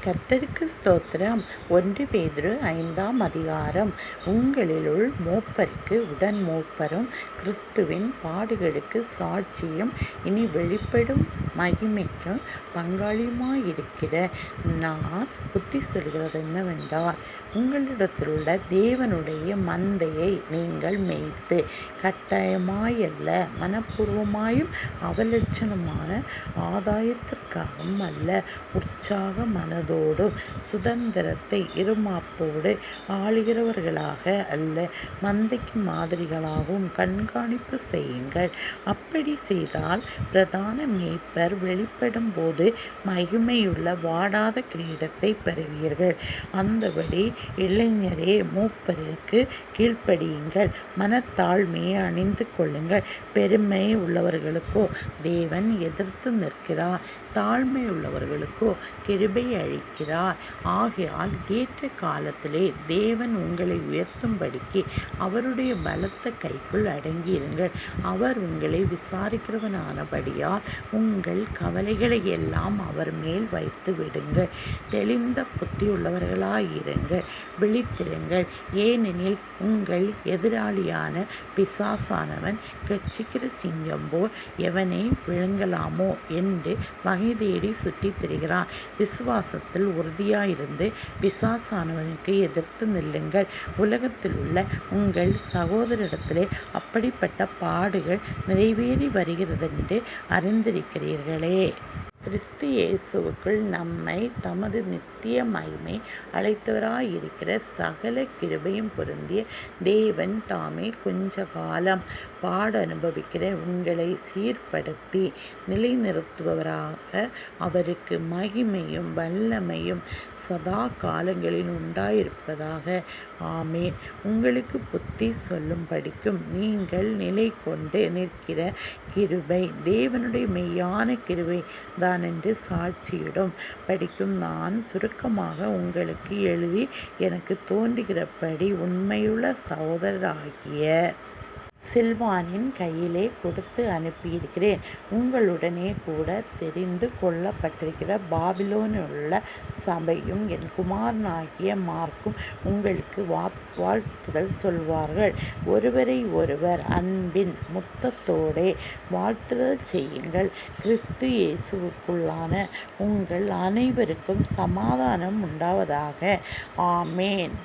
கர்த்தருக்கு ஸ்தோத்திரம். 1 பேதுரு 5ஆம் அதிகாரம். உங்களிலுள் மூப்பருக்கு உடன் மூப்பரும் கிறிஸ்துவின் பாடுகளுக்கு சாட்சியும் இனி வெளிப்படும் மகிமைக்கும் பங்காளியுமாயிருக்கிற நான் புத்தி சொல்கிறது என்னவென்றால், உங்களிடத்திலுள்ள தேவனுடைய மந்தையை நீங்கள் மேய்த்து கட்டாயமாயல்ல, மனப்பூர்வமாயும் அவலட்சணமான ஆதாயத்திற்காகவும் அல்ல, உற்சாக மனதோடும் சுதந்திரத்தை இருமாப்போடு ஆளுகிறவர்களாக அல்ல, மந்தைக்கு மாதிரிகளாகவும் கண்காணிப்பு செய்யுங்கள். அப்படி செய்தால் பிரதான மேய்ப்பர் வெளிப்படும் போது மகிமையுள்ள வாடாத கிரீடத்தை பெறுவீர்கள். அந்தபடி இளைஞரே, மூப்பருக்கு கீழ்ப்படியுங்கள், மனத்தாழ்மையை அணிந்து கொள்ளுங்கள். பெருமை உள்ளவர்களுக்கோ தேவன் எதிர்த்து நிற்கிறார், தாழ்மை உள்ளவர்களுக்கோ கிருபை அளிக்கிறார். ஆகையால் ஏற்ற காலத்திலே தேவன் உங்களை உயர்த்தும்படிக்கு அவருடைய பலத்த கைக்குள் அடங்கியிருங்கள். அவர் உங்களை விசாரிக்கிறவனானபடியால் உங்கள் கவலைகளை எல்லாம் அவர் மேல் வைத்து விடுங்கள். தெளிந்த புத்தியுள்ளவர்களாயிருங்கள், விழித்திருங்கள். ஏனெனில் உங்கள் எதிராளியான பிசாசானவன் கட்சிக்கிற சிங்கம் போல் எவனை விழுங்கலாமோ என்று வகை தேடி சுற்றித் திரிகிறான். விசுவாசத்தில் உறுதியாயிருந்து பிசாசானவனுக்கு எதிர்த்து நில்லுங்கள். உலகத்தில் உள்ள உங்கள் சகோதரிடத்திலே அப்படிப்பட்ட பாடுகள் நிறைவேறி வருகிறதென்று அறிந்திருக்கிறீர்களே. கிறிஸ்து இயேசுவுக்குள் நம்மை தமது நித்திய மகிமை அழைத்தவராயிருக்கிற சகல கிருபையும் பொருந்திய தேவன் தாமே கொஞ்ச காலம் பாட அனுபவிக்கிற உங்களை சீர்படுத்தி நிலைநிறுத்துபவராக அவருக்கு மகிமையும் வல்லமையும் சதா காலங்களில் உண்டாயிருப்பதாக. ஆமேன். உங்களுக்கு புத்தி சொல்லும்படிக்கும் நீங்கள் நிலை கொண்டு நிற்கிற கிருபை தேவனுடைய மெய்யான கிருபை தான் என்று சாட்சியிடும் படிக்கும் நான் சுருக்கமாக உங்களுக்கு எழுதி எனக்கு தோன்றுகிறபடி உண்மையுள்ள சகோதரராகிய சில்வானின் கையிலே கொடுத்து அனுப்பியிருக்கிறேன். உங்களுடனே கூட தெரிந்து கொள்ளப்பட்டிருக்கிற பாபிலோனிலுள்ள சபையும் என் குமாரனாகிய மார்க்கும் உங்களுக்கு வாழ்த்துதல் சொல்வார்கள். ஒருவரை ஒருவர் அன்பின் முத்தத்தோடே வாழ்த்துதல் செய்யுங்கள். கிறிஸ்து இயேசுவுக்குள்ளான உங்கள் அனைவருக்கும் சமாதானம் உண்டாவதாக. ஆமேன்.